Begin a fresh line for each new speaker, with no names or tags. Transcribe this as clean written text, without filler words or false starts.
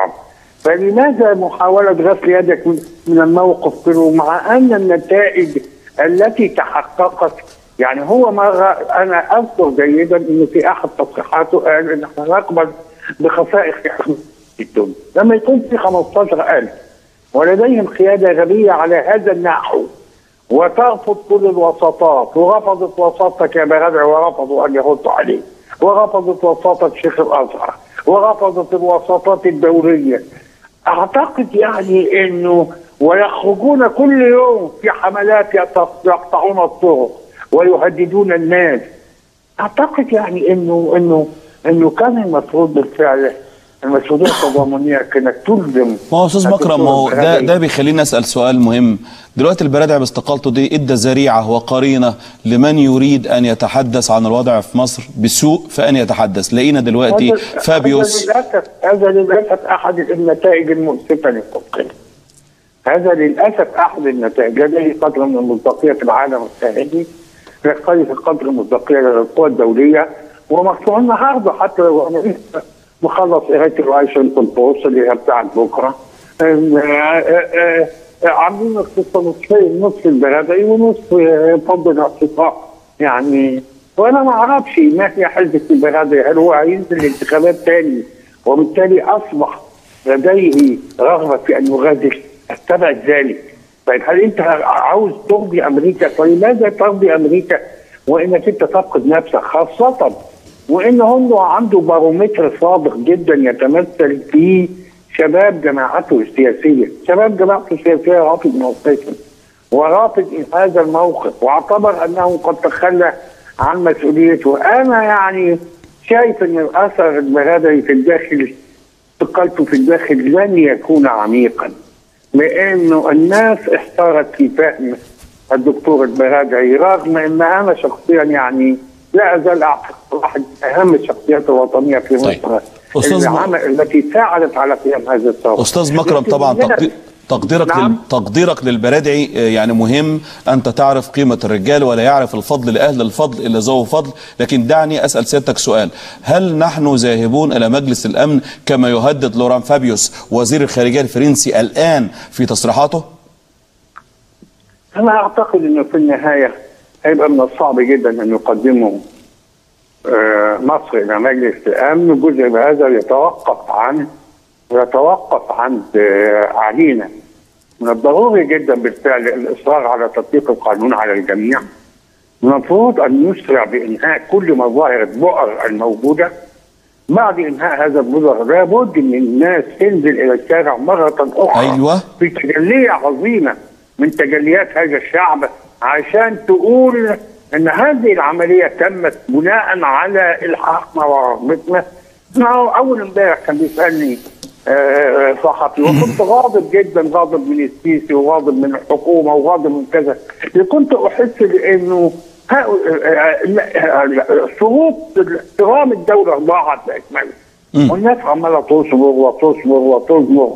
الارقام. فلماذا محاوله غسل يدك من الموقف كله، مع ان النتائج التي تحققت يعني هو مرة أنا أذكر جيدا إنه في أحد تصريحاته قال إن إحنا نقبل بخسائر في الدنيا لما يكون في 15,000 ولديهم قيادة غبية على هذا النحو وترفض كل الوساطات، ورفضت وساطة يا برادعي ورفضوا أن يردوا عليه، ورفضت وساطة شيخ الأزهر، ورفضت الوساطات الدولية. أعتقد يعني إنه ويخرجون كل يوم في حملات يقطعون الطرق ويهددون الناس. اعتقد يعني انه كان المفروض بالفعل المسؤوليه التضامنيه كانت تلزم.
ما هو استاذ مكرم، ما هو ده بيخليني اسال سؤال مهم. دلوقتي البرادعي باستقالته دي ادى ذريعه وقرينه لمن يريد ان يتحدث عن الوضع في مصر بسوء فان يتحدث. لقينا دلوقتي فابيوس.
هذا للاسف احد النتائج المؤسفه للتفكير. هذا للاسف احد النتائج. لديه قدر من مصداقيه العالم الخارجي، يختلف القدر المصداقيه للقوى الدوليه، ومقطوع النهارده حتى لو انا لسه مخلص قرايه الواشنطن بوست اللي هي بتاعت بكره، عاملين اختصاص نصفين، نصف البرادعي ونصف فضل الاعتصام. يعني وانا ما اعرفش ما هي حزب البرادعي، هل هو هينزل الانتخابات تاني وبالتالي اصبح لديه رغبه في ان يغادر؟ استبعد ذلك. طيب هل انت عاوز ترضي امريكا؟ طيب ماذا ترضي امريكا وانك انت تفقد نفسك، خاصه وان هم عنده بارومتر صادق جدا يتمثل في شباب جماعته السياسيه، شباب جماعته السياسيه رافض موقفه ورافض هذا الموقف واعتبر انه قد تخلى عن مسؤوليته. انا يعني شايف ان الاثر البرادعي في الداخل، استقالته في الداخل لن يكون عميقا، لانه الناس احتارت في فهم الدكتور البرادعي، رغم ان انا شخصيا يعني لا ازال اعتقد واحد اهم الشخصيات الوطنيه في مصر. طيب. التي ساعدت على قيام هذا الثوره.
استاذ مكرم، طبعا تقديرك للبرادعي يعني مهم. انت تعرف قيمه الرجال ولا يعرف الفضل لاهل الفضل الا ذو فضل. لكن دعني اسال سيادتك سؤال، هل نحن ذاهبون الى مجلس الامن كما يهدد لوران فابيوس وزير الخارجيه الفرنسي الان في تصريحاته؟
انا اعتقد انه في النهايه هيبقى من الصعب جدا ان يقدموا مصر الى مجلس الامن. جزء بهذا يتوقف عن علينا. من الضروري جدا بالفعل الاصرار على تطبيق القانون على الجميع. المفروض ان يسرع بانهاء كل مظاهر البؤر الموجوده. بعد انهاء هذا البؤر لابد ان الناس تنزل الى الشارع مره اخرى.
أيوة.
في تجليه عظيمه من تجليات هذا الشعب عشان تقول ان هذه العمليه تمت بناء على الحقنا ورغبتنا. اول امبارح كان بيسالني صحفي وكنت غاضب جدا، غاضب من السيسي وغاضب من الحكومه وغاضب من كذا. كنت احس بانه شروط احترام الدوله ضاعت باكملها، والناس عماله تصبر وتصبر وتصبر